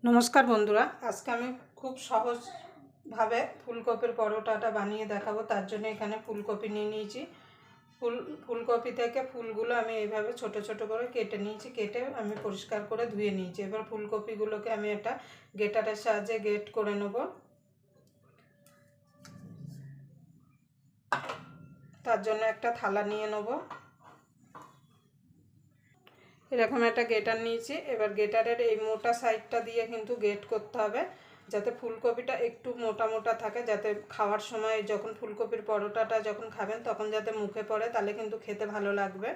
নমস্কার বন্ধুরা, আজকে আমি খুব সহজভাবে ফুলকপির পরোটাটা বানিয়ে দেখাবো। তার জন্য এখানে ফুলকপি নিয়ে নিয়েছি। ফুলকপি থেকে ফুলগুলো আমি এইভাবে ছোট ছোট করে কেটে নিয়েছি। কেটে আমি পরিষ্কার করে ধুয়ে নিয়েছি। এবার ফুলকপিগুলোকে আমি একটা গ্রেটারের সাহায্যে গ্রেট করে নেব। তার জন্য একটা থালা নিয়ে নেব। এরকম একটা গ্রেটার নিয়েছি। এবার গ্রেটারের এই মোটা সাইডটা দিয়ে কিন্তু গ্রেট করতে হবে, যাতে ফুলকপিটা একটু মোটা মোটা থাকে, যাতে খাওয়ার সময় যখন ফুলকপির পরোটাটা যখন খাবেন তখন যাতে মুখে পড়ে, তাহলে কিন্তু খেতে ভালো লাগবে।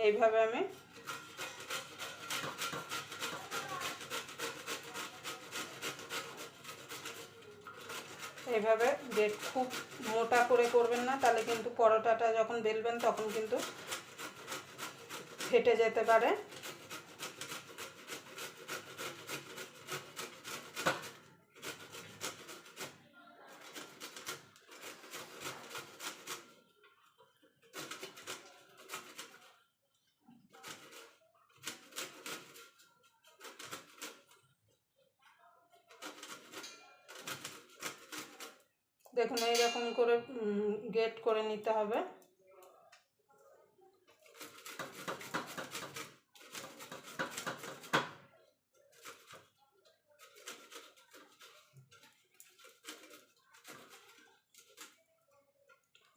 এইভাবে আমি এইভাবে গ্রেট খুব মোটা করে করবেন না, তাহলে কিন্তু পরোটাটা যখন বেলবেন তখন কিন্তু ফেটে যেতে পারে। দেখুন, এইরকম করে গ্রেট করে নিতে হবে।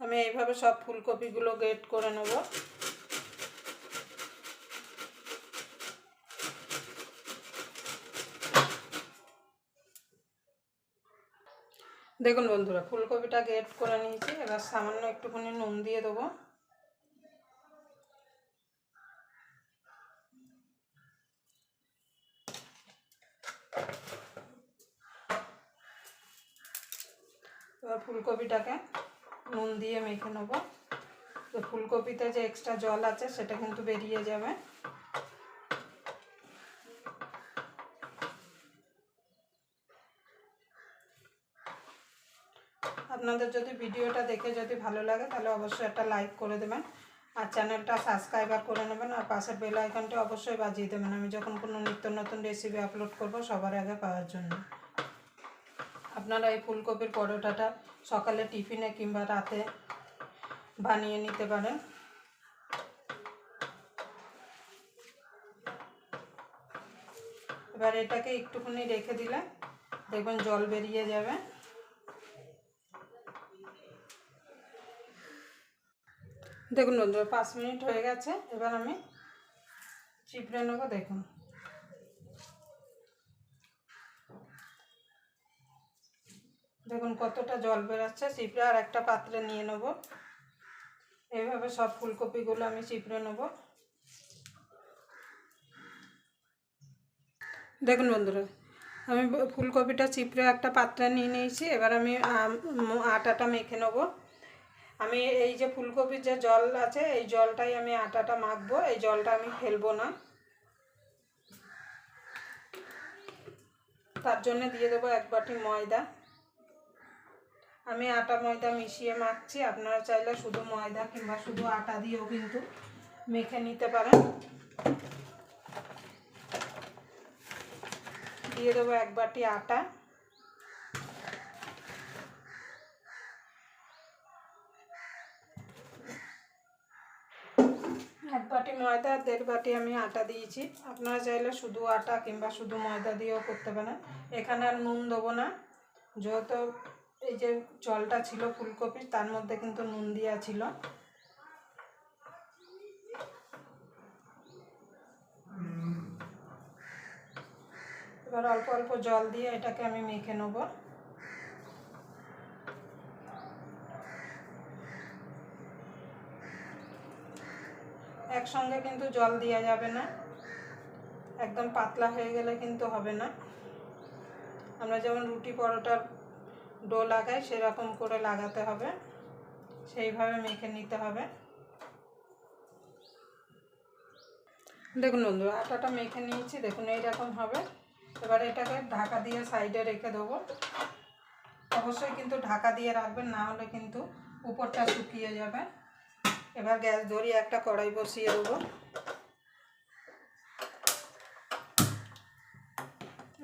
আমি এইভাবে সব ফুলকপিগুলো গ্রেট করে নেব। দেখুন বন্ধুরা, ফুলকপিটা গ্রেট করে নিয়েছি। এবার সামান্য একটুখানি নুন দিয়ে দেবো। এবার ফুলকপিটাকে নুন দিয়ে মেখে নেব। তো ফুলকপিতে যে এক্সট্রা জল আছে সেটা কিন্তু বেরিয়ে যাবে। আপনাদের যদি ভিডিওটা দেখে যদি ভালো লাগে তাহলে অবশ্যই একটা লাইক করে দেবেন, আর চ্যানেলটা সাবস্ক্রাইব করে নেবেন, আর পাশের বেল আইকনটা অবশ্যই বাজিয়ে দেবেন, আমি যখন কোনো নিত্য নতুন রেসিপি আপলোড করব সবার আগে পাওয়ার জন্য। আপনারা এই ফুলকপির পরোটাটা সকালে টিফিনে কিংবা রাতে বানিয়ে নিতে পারেন। এবার এটাকে একটুখানি রেখে দিলে দেখবেন জল বেরিয়ে যাবে। দেখুন বন্ধুরা, 5 মিনিট হয়ে গেছে। এবার আমি চিপড়ে নেব। দেখুন, দেখুন কতটা জল বেরাচ্ছে। চিপড়ে আর একটা পাত্রে নিয়ে নেব। এইভাবে সব ফুলকপিগুলো আমি চিপড়ে নেব। দেখুন বন্ধুরা, আমি ফুলকপিটা চিপড়ে একটা পাত্রে নিয়ে নিয়েছি। এবার আমি আটাটা মেখে নেব। আমি এই যে ফুলকপির যে জল আছে এই জলটাই আমি আটাটা মাখবো, এই জলটা আমি ফেলবো না। তার জন্য দিয়ে দেবো 1 বাটি ময়দা। আমি আটা ময়দা মিশিয়ে মাখছি, আপনারা চাইলে শুধু ময়দা কিংবা শুধু আটা দিয়েও কিন্তু মেখে নিতে পারেন। দিয়ে দেবো 1 বাটি আটা। এক বাটি ময়দা, 1.5 বাটি আমি আটা দিয়েছি। আপনারা চাইলে শুধু আটা কিংবা শুধু ময়দা দিয়েও করতে পারেন। এখানে আর নুন দেবো না, যেহেতু এই যে জলটা ছিল ফুলকপির তার মধ্যে কিন্তু নুন দেওয়া ছিল। এবার অল্প অল্প জল দিয়ে এটাকে আমি মেখে নেব। একসঙ্গে কিন্তু জল দেওয়া যাবে না, একদম পাতলা হয়ে গেলে কিন্তু হবে না। আমরা যেমন রুটি পরোটার ডো লাগাই সেরকম করে লাগাতে হবে, সেইভাবে মেখে নিতে হবে। দেখুন বন্ধু, আটাটা মেখে নিয়েছি। দেখুন এইরকম হবে। এবার এটাকে ঢাকা দিয়ে সাইডে রেখে দেবো। অবশ্যই কিন্তু ঢাকা দিয়ে রাখবেন, না হলে কিন্তু উপরটা শুকিয়ে যাবে। এবার গ্যাস ধরিয়ে একটা কড়াই বসিয়ে দেবো।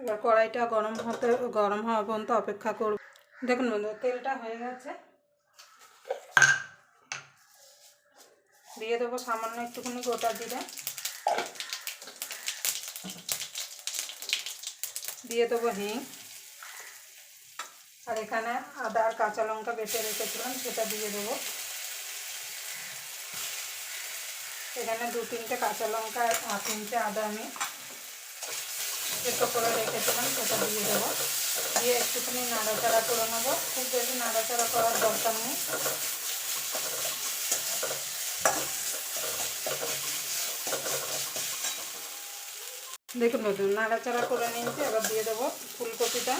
এবার কড়াইটা গরম হওয়া পর্যন্ত অপেক্ষা করব। দেখুন বন্ধু, তেলটা হয়ে গেছে। দিয়ে দেবো সামান্য একটুখানি গোটা জিরে, দিয়ে দেবো হিং, আর এখানে আদা আর কাঁচা লঙ্কা বেটে রেখেছিলাম সেটা দিয়ে দেবো। এখানে 2-3টে কাঁচা লঙ্কা আর 3টে আদা আমি সেদ্ধ করে রেখেছিলাম সেটা দিয়ে দেবো। দিয়ে একটুখানি নাড়াচাড়া করে নেবো, খুব বেশি নাড়াচাড়া করার দরকার নেই। দেখুন বন্ধু, নাড়াচাড়া করে নিয়েছি। এবার দিয়ে দেবো ফুলকপিটা।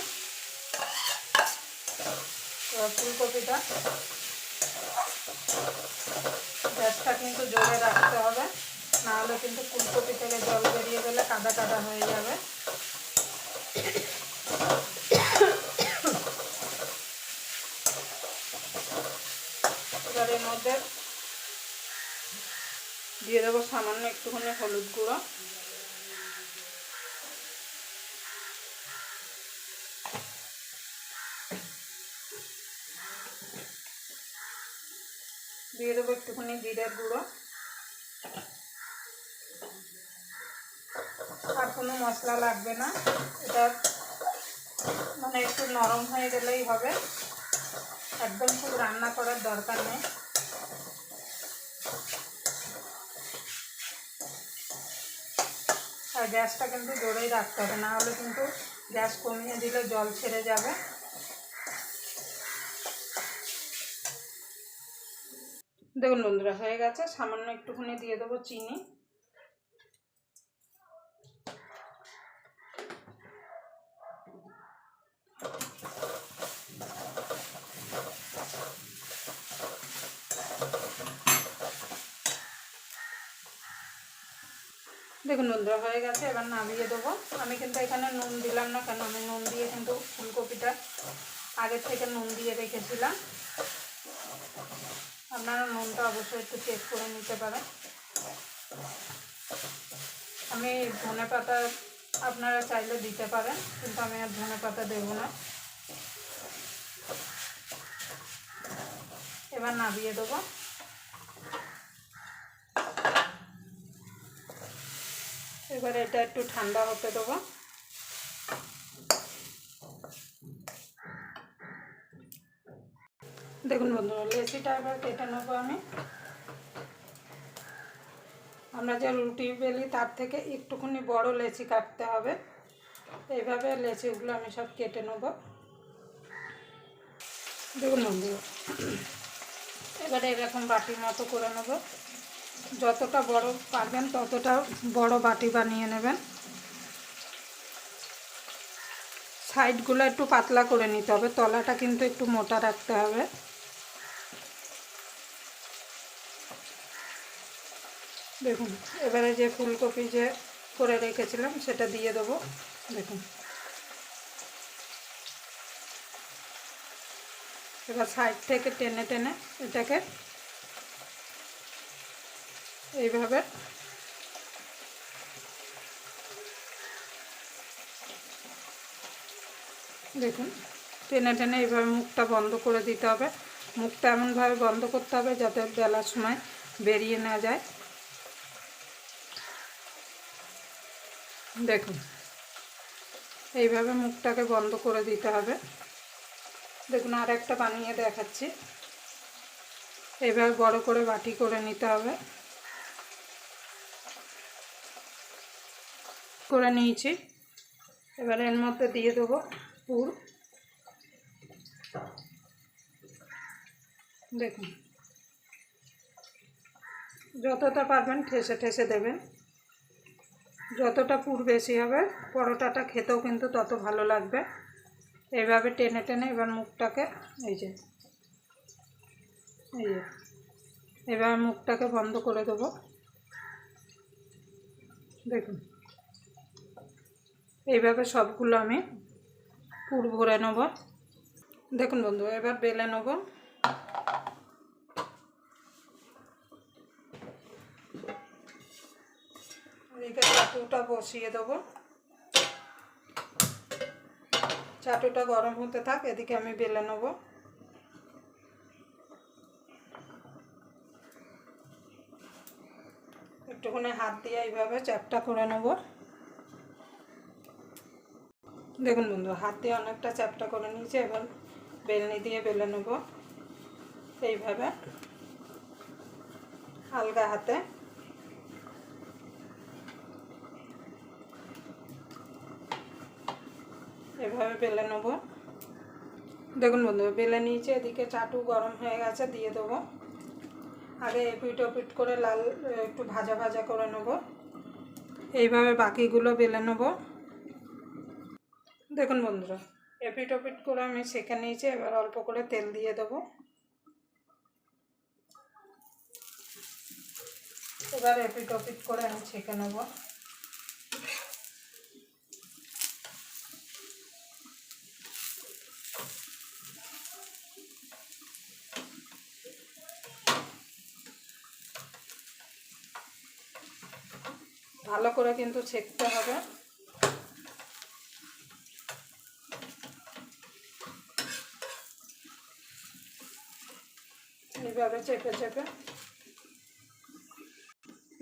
এবার ফুলকপিটা গ্যাসটা কিন্তু জোরে রাখতে হবে, নাহলে কিন্তু ফুলকপি থেকে জল বেরিয়ে গেলে কাদা কাদা হয়ে যাবে। এবার এর মধ্যে দিয়ে দেবো সামান্য একটুখানি হলুদ গুঁড়ো, দিয়ে দেবো একটুখানি জিরের গুঁড়ো। আর কোনো মশলা লাগবে না, এটা মানে একটু নরম হয়ে গেলেই হবে, একদম খুব রান্না করার দরকার নেই। আর গ্যাসটা কিন্তু জোরেই রাখতে হবে, না হলে কিন্তু গ্যাস কমিয়ে দিলে জল ছেড়ে যাবে। দেখুন বন্ধুরা, হয়ে গেছে। সামান্য একটুখানি দিয়ে দেবো চিনি, দেখুন বন্ধুরা হয়ে গেছে। এবার নামিয়ে দেবো। আমি কিন্তু এখানে নুন দিলাম না, কেন আমি নুন দিয়ে কিন্তু ফুলকপিটা আগের থেকে নুন দিয়ে রেখেছিলাম। আপনারা নুনটা অবশ্যই একটু চেক করে নিতে পারেন। আমি ধনেপাতা আপনারা চাইলে দিতে পারেন, কিন্তু আমি আর ধনেপাতা দেবো না। এবার নামিয়ে দেবো। এবার এটা একটু ঠান্ডা হতে দেবো। দেখুন বন্ধুরা, লেচিটা এবার কেটে নেবো আমি। আমরা যে রুটি বেলি তার থেকে একটুখানি বড় লেচি কাটতে হবে। এইভাবে লেচিগুলো আমি সব কেটে নেব। দেখুন বন্ধুরা, এবারে এরকম বাটির মতো করে নেব। যতটা বড় পারবেন ততটা বড় বাটি বানিয়ে নেবেন। সাইডগুলো একটু পাতলা করে নিতে হবে, তলাটা কিন্তু একটু মোটা রাখতে হবে। দেখুন, এবারে যে ফুলকপি যে করে রেখেছিলাম সেটা দিয়ে দেবো। দেখুন, এবার সাইড থেকে টেনে টেনে এটাকে এইভাবে দেখুন টেনে টেনে এইভাবে মুখটা বন্ধ করে দিতে হবে। মুখটা এমনভাবে বন্ধ করতে হবে যাতে বেলার সময় বেরিয়ে না যায়। দেখুন, এইভাবে মুখটাকে বন্ধ করে দিতে হবে। দেখুন, আর একটা বানিয়ে দেখাচ্ছি। এইভাবে বড় করে বাটি করে নিতে হবে। করে নিয়েছি। এবার এর মধ্যে দিয়ে দেবো পুর। দেখুন, যতটা পারবেন ঠেসে ঠেসে দেবেন। যতটা পুর বেশি হবে পরোটাটা খেতেও কিন্তু তত ভালো লাগবে। এইভাবে টেনে টেনে এবার মুখটাকে এবার মুখটাকে বন্ধ করে দেবো। দেখুন, এইভাবে সবগুলো আমি পুর ভরে নেব। দেখুন বন্ধু, এবার বেলে নেব। এদিকে চাটুটা বসিয়ে দেবো। চাটুটা গরম হতে থাক, এদিকে আমি বেলে নেব। একটুখানি হাত দিয়ে এইভাবে চ্যাপটা করে নেব। দেখুন বন্ধু, হাত দিয়ে অনেকটা চ্যাপটা করে নিয়েছি। এবার বেলনি দিয়ে বেলে নেব এইভাবে হালকা হাতে। এভাবে বেলে নেব। দেখুন বন্ধু, বেলে নিয়েছি। এদিকে চাটু গরম হয়ে গেছে, দিয়ে দেবো। আগে এপিট ওপিট করে লাল একটু ভাজা ভাজা করে নেব। এইভাবে বাকিগুলো বেলে নেব। দেখুন বন্ধুরা, এপিট ওপিট করে আমি সেঁকে নিয়েছি। এবার অল্প করে তেল দিয়ে দেবো। এবার এপিট ওপিট করে আমি ছেঁকে নেব। ভালো করে কিন্তু ছেঁকতে হবে। এইভাবে চেপে চেপে।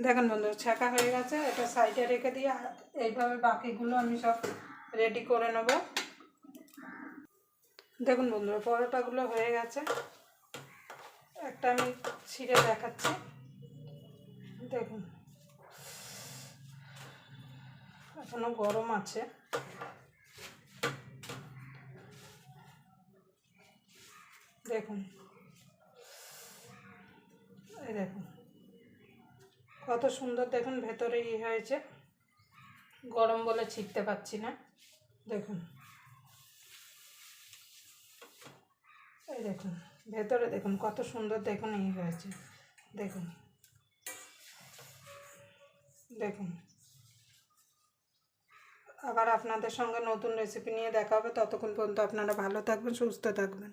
দেখুন বন্ধু, ছেঁকা হয়ে গেছে। এটা সাইডে রেখে দিয়ে এইভাবে বাকিগুলো আমি সব রেডি করে নেব। দেখুন বন্ধুরা, পরোটাগুলো হয়ে গেছে। একটা আমি ছিঁড়ে দেখাচ্ছি। দেখুন, এখনো গরম আছে। দেখুন, এই দেখুন কত সুন্দর। দেখুন ভেতরে হয়েছে, গরম বলে ছিঁড়তে পারছি না। দেখুন, এই দেখুন ভেতরে দেখুন কত সুন্দর। দেখুন হয়েছে। দেখুন দেখুন। আবার আপনাদের সঙ্গে নতুন রেসিপি নিয়ে দেখা হবে। ততক্ষণ পর্যন্ত আপনারা ভালো থাকবেন, সুস্থ থাকবেন।